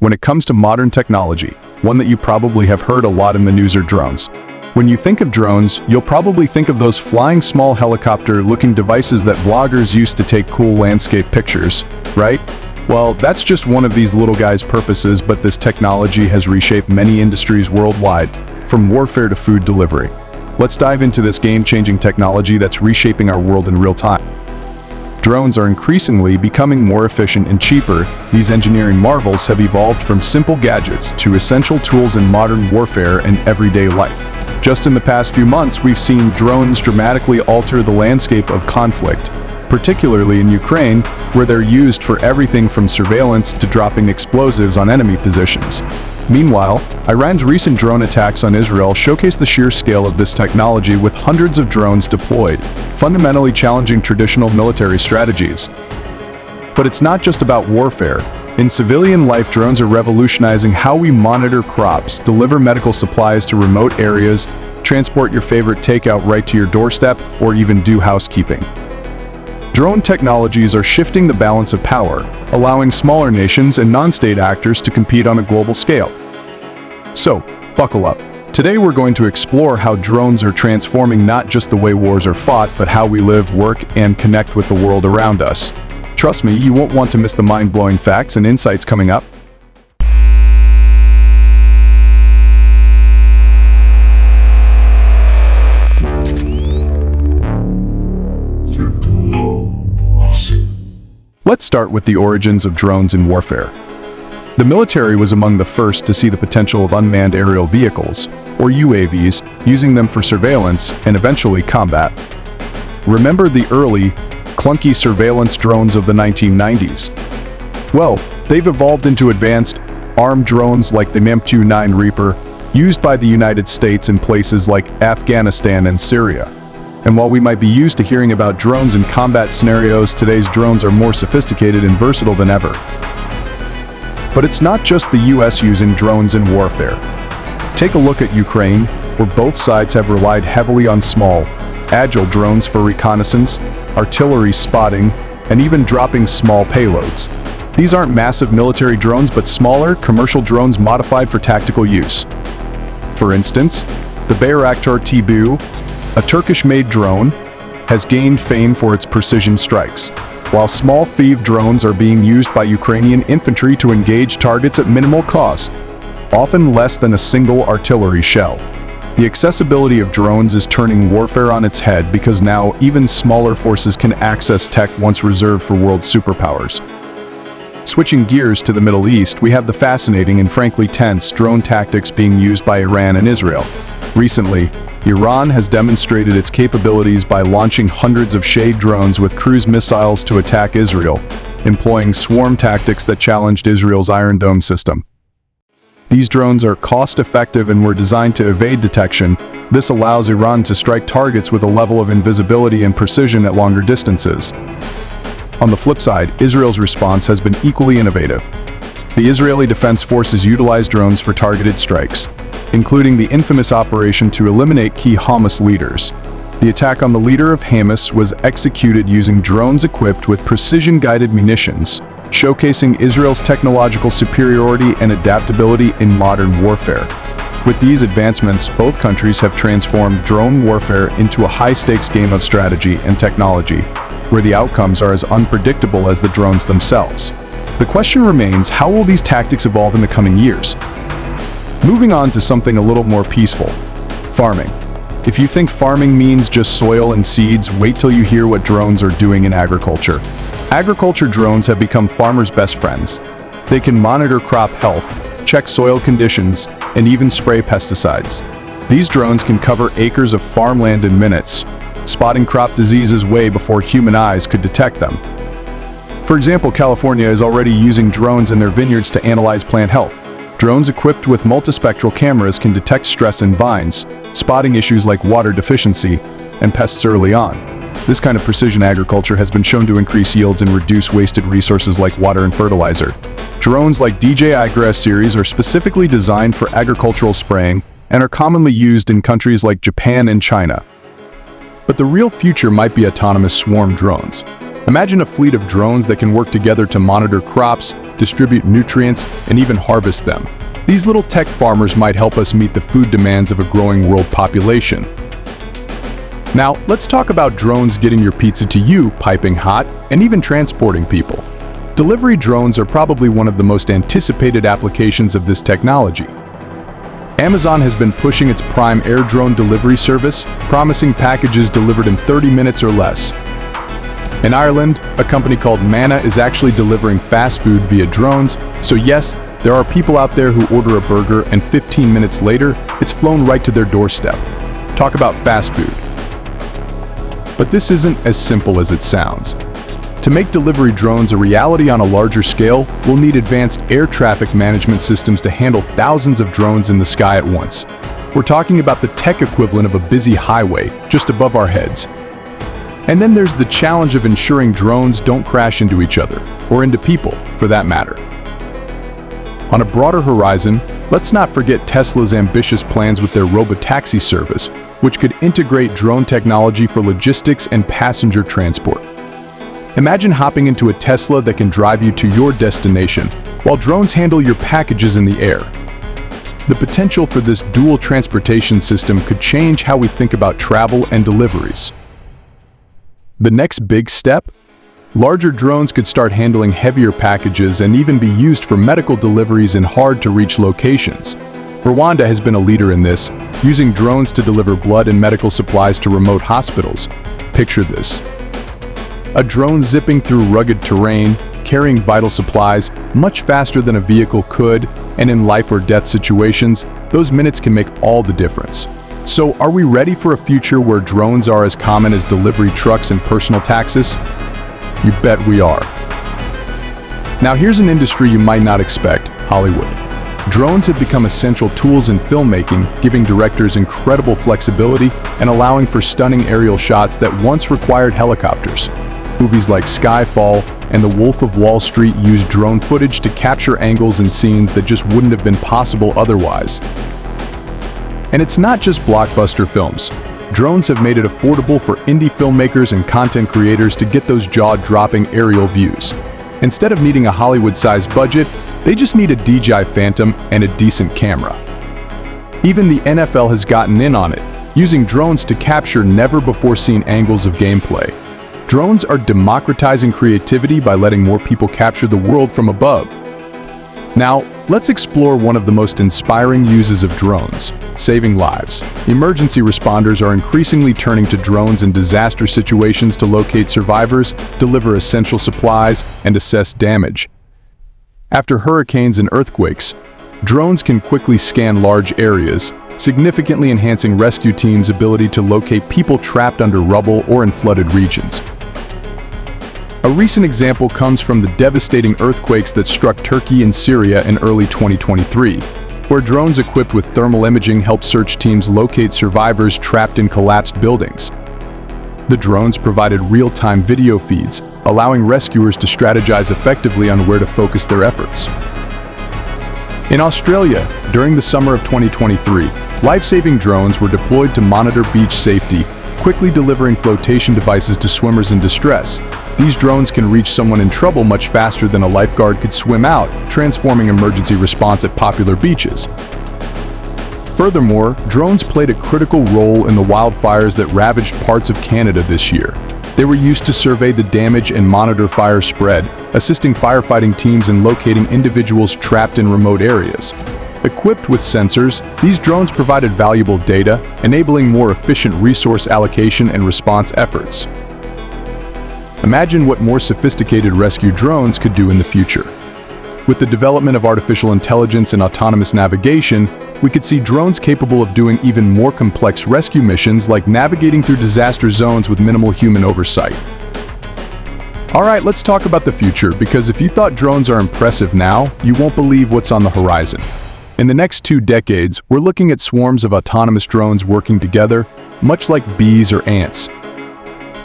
When it comes to modern technology, one that you probably have heard a lot in the news are drones. When you think of drones, you'll probably think of those flying small helicopter-looking devices that vloggers used to take cool landscape pictures, right? Well, that's just one of these little guys' purposes, but this technology has reshaped many industries worldwide, from warfare to food delivery. Let's dive into this game-changing technology that's reshaping our world in real time. Drones are increasingly becoming more efficient and cheaper. These engineering marvels have evolved from simple gadgets to essential tools in modern warfare and everyday life. Just in the past few months, we've seen drones dramatically alter the landscape of conflict, particularly in Ukraine, where they're used for everything from surveillance to dropping explosives on enemy positions. Meanwhile, Iran's recent drone attacks on Israel showcase the sheer scale of this technology, with hundreds of drones deployed, fundamentally challenging traditional military strategies. But it's not just about warfare. In civilian life, drones are revolutionizing how we monitor crops, deliver medical supplies to remote areas, transport your favorite takeout right to your doorstep, or even do housekeeping. Drone technologies are shifting the balance of power, allowing smaller nations and non-state actors to compete on a global scale. So, buckle up. Today we're going to explore how drones are transforming not just the way wars are fought, but how we live, work, and connect with the world around us. Trust me, you won't want to miss the mind-blowing facts and insights coming up. Let's start with the origins of drones in warfare. The military was among the first to see the potential of unmanned aerial vehicles, or UAVs, using them for surveillance and eventually combat. Remember the early, clunky surveillance drones of the 1990s? Well, they've evolved into advanced, armed drones like the MAM-29 Reaper, used by the United States in places like Afghanistan and Syria. And while we might be used to hearing about drones in combat scenarios, today's drones are more sophisticated and versatile than ever. But it's not just the US using drones in warfare. Take a look at Ukraine, where both sides have relied heavily on small, agile drones for reconnaissance, artillery spotting, and even dropping small payloads. These aren't massive military drones, but smaller, commercial drones modified for tactical use. For instance, the Bayraktar T-Bu, a Turkish-made drone, has gained fame for its precision strikes, while small thief drones are being used by Ukrainian infantry to engage targets at minimal cost, often less than a single artillery shell. The accessibility of drones is turning warfare on its head, because now even smaller forces can access tech once reserved for world superpowers. Switching gears to the Middle East, we have the fascinating and frankly tense drone tactics being used by Iran and Israel. Recently, Iran has demonstrated its capabilities by launching hundreds of Shade drones with cruise missiles to attack Israel, employing swarm tactics that challenged Israel's Iron Dome system. These drones are cost-effective and were designed to evade detection. This allows Iran to strike targets with a level of invisibility and precision at longer distances. On the flip side, Israel's response has been equally innovative. The Israeli Defense Forces utilized drones for targeted strikes, including the infamous operation to eliminate key Hamas leaders. The attack on the leader of Hamas was executed using drones equipped with precision-guided munitions, showcasing Israel's technological superiority and adaptability in modern warfare. With these advancements, both countries have transformed drone warfare into a high-stakes game of strategy and technology, where the outcomes are as unpredictable as the drones themselves. The question remains, how will these tactics evolve in the coming years? Moving on to something a little more peaceful: farming. If you think farming means just soil and seeds, wait till you hear what drones are doing in agriculture. Agriculture drones have become farmers' best friends. They can monitor crop health, check soil conditions, and even spray pesticides. These drones can cover acres of farmland in minutes, spotting crop diseases way before human eyes could detect them. For example, California is already using drones in their vineyards to analyze plant health. Drones equipped with multispectral cameras can detect stress in vines, spotting issues like water deficiency and pests early on. This kind of precision agriculture has been shown to increase yields and reduce wasted resources like water and fertilizer. Drones like DJI Grass series are specifically designed for agricultural spraying and are commonly used in countries like Japan and China. But the real future might be autonomous swarm drones. Imagine a fleet of drones that can work together to monitor crops, distribute nutrients, and even harvest them. These little tech farmers might help us meet the food demands of a growing world population. Now, let's talk about drones getting your pizza to you piping hot and even transporting people. Delivery drones are probably one of the most anticipated applications of this technology. Amazon has been pushing its Prime Air drone delivery service, promising packages delivered in 30 minutes or less. In Ireland, a company called Manna is actually delivering fast food via drones, so yes, there are people out there who order a burger and 15 minutes later, it's flown right to their doorstep. Talk about fast food. But this isn't as simple as it sounds. To make delivery drones a reality on a larger scale, we'll need advanced air traffic management systems to handle thousands of drones in the sky at once. We're talking about the tech equivalent of a busy highway just above our heads. And then there's the challenge of ensuring drones don't crash into each other, or into people, for that matter. On a broader horizon, let's not forget Tesla's ambitious plans with their robotaxi service, which could integrate drone technology for logistics and passenger transport. Imagine hopping into a Tesla that can drive you to your destination, while drones handle your packages in the air. The potential for this dual transportation system could change how we think about travel and deliveries. The next big step? Larger drones could start handling heavier packages and even be used for medical deliveries in hard-to-reach locations. Rwanda has been a leader in this, using drones to deliver blood and medical supplies to remote hospitals. Picture this. A drone zipping through rugged terrain, carrying vital supplies much faster than a vehicle could, and in life or death situations, those minutes can make all the difference. So, are we ready for a future where drones are as common as delivery trucks and personal taxis? You bet we are. Now here's an industry you might not expect, Hollywood. Drones have become essential tools in filmmaking, giving directors incredible flexibility and allowing for stunning aerial shots that once required helicopters. Movies like Skyfall and The Wolf of Wall Street use drone footage to capture angles and scenes that just wouldn't have been possible otherwise. And it's not just blockbuster films. Drones have made it affordable for indie filmmakers and content creators to get those jaw-dropping aerial views. Instead of needing a Hollywood-sized budget, they just need a DJI Phantom and a decent camera. Even the NFL has gotten in on it, using drones to capture never-before-seen angles of gameplay. Drones are democratizing creativity by letting more people capture the world from above. Now, let's explore one of the most inspiring uses of drones: saving lives. Emergency responders are increasingly turning to drones in disaster situations to locate survivors, deliver essential supplies, and assess damage. After hurricanes and earthquakes, drones can quickly scan large areas, significantly enhancing rescue teams' ability to locate people trapped under rubble or in flooded regions. A recent example comes from the devastating earthquakes that struck Turkey and Syria in early 2023, where drones equipped with thermal imaging helped search teams locate survivors trapped in collapsed buildings. The drones provided real-time video feeds, allowing rescuers to strategize effectively on where to focus their efforts. In Australia, during the summer of 2023, life-saving drones were deployed to monitor beach safety, quickly delivering flotation devices to swimmers in distress. These drones can reach someone in trouble much faster than a lifeguard could swim out, transforming emergency response at popular beaches. Furthermore, drones played a critical role in the wildfires that ravaged parts of Canada this year. They were used to survey the damage and monitor fire spread, assisting firefighting teams in locating individuals trapped in remote areas. Equipped with sensors, these drones provided valuable data, enabling more efficient resource allocation and response efforts. Imagine what more sophisticated rescue drones could do in the future. With the development of artificial intelligence and autonomous navigation, we could see drones capable of doing even more complex rescue missions like navigating through disaster zones with minimal human oversight. Alright, let's talk about the future, because if you thought drones are impressive now, you won't believe what's on the horizon. In the next 2 decades, we're looking at swarms of autonomous drones working together, much like bees or ants.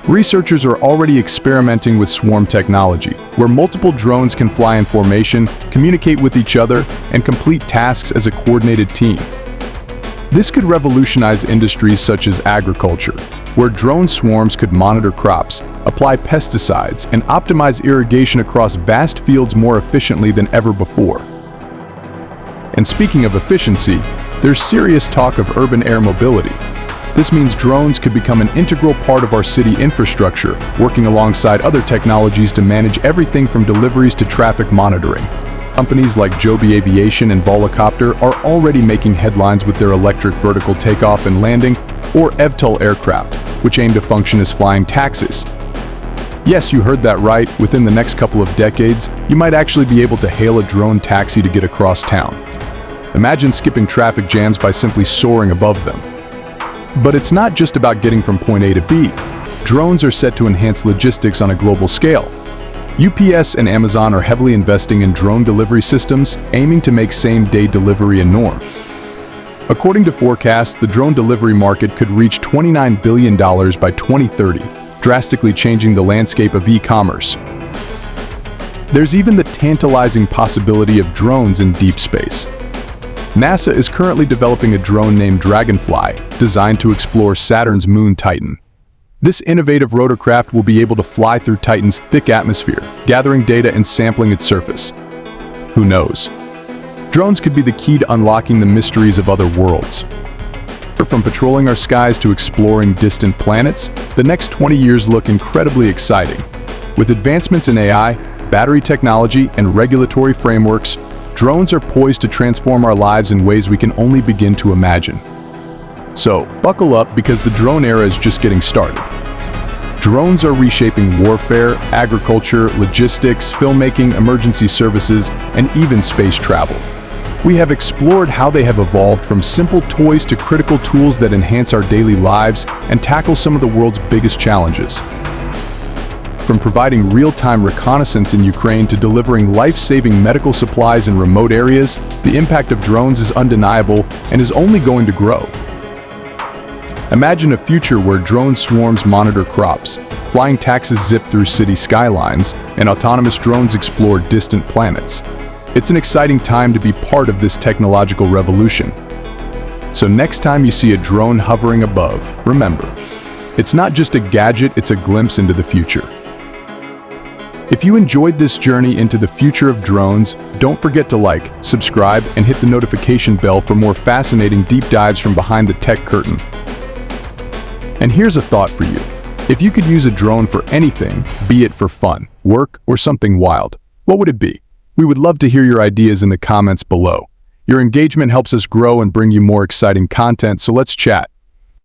Researchers are already experimenting with swarm technology, where multiple drones can fly in formation, communicate with each other, and complete tasks as a coordinated team. This could revolutionize industries such as agriculture, where drone swarms could monitor crops, apply pesticides, and optimize irrigation across vast fields more efficiently than ever before. And speaking of efficiency, there's serious talk of urban air mobility. This means drones could become an integral part of our city infrastructure, working alongside other technologies to manage everything from deliveries to traffic monitoring. Companies like Joby Aviation and Volocopter are already making headlines with their electric vertical takeoff and landing, or eVTOL aircraft, which aim to function as flying taxis. Yes, you heard that right. Within the next couple of decades, you might actually be able to hail a drone taxi to get across town. Imagine skipping traffic jams by simply soaring above them. But it's not just about getting from point A to B. Drones are set to enhance logistics on a global scale. UPS and Amazon are heavily investing in drone delivery systems, aiming to make same-day delivery a norm. According to forecasts, the drone delivery market could reach $29 billion by 2030, drastically changing the landscape of e-commerce. There's even the tantalizing possibility of drones in deep space. NASA is currently developing a drone named Dragonfly, designed to explore Saturn's moon Titan. This innovative rotorcraft will be able to fly through Titan's thick atmosphere, gathering data and sampling its surface. Who knows? Drones could be the key to unlocking the mysteries of other worlds. From patrolling our skies to exploring distant planets, the next 20 years look incredibly exciting. With advancements in AI, battery technology, and regulatory frameworks, drones are poised to transform our lives in ways we can only begin to imagine. So, buckle up because the drone era is just getting started. Drones are reshaping warfare, agriculture, logistics, filmmaking, emergency services, and even space travel. We have explored how they have evolved from simple toys to critical tools that enhance our daily lives and tackle some of the world's biggest challenges. From providing real-time reconnaissance in Ukraine to delivering life-saving medical supplies in remote areas, the impact of drones is undeniable and is only going to grow. Imagine a future where drone swarms monitor crops, flying taxis zip through city skylines, and autonomous drones explore distant planets. It's an exciting time to be part of this technological revolution. So next time you see a drone hovering above, remember, it's not just a gadget, it's a glimpse into the future. If you enjoyed this journey into the future of drones, don't forget to like, subscribe, and hit the notification bell for more fascinating deep dives from behind the tech curtain. And here's a thought for you. If you could use a drone for anything, be it for fun, work, or something wild, what would it be? We would love to hear your ideas in the comments below. Your engagement helps us grow and bring you more exciting content, so let's chat.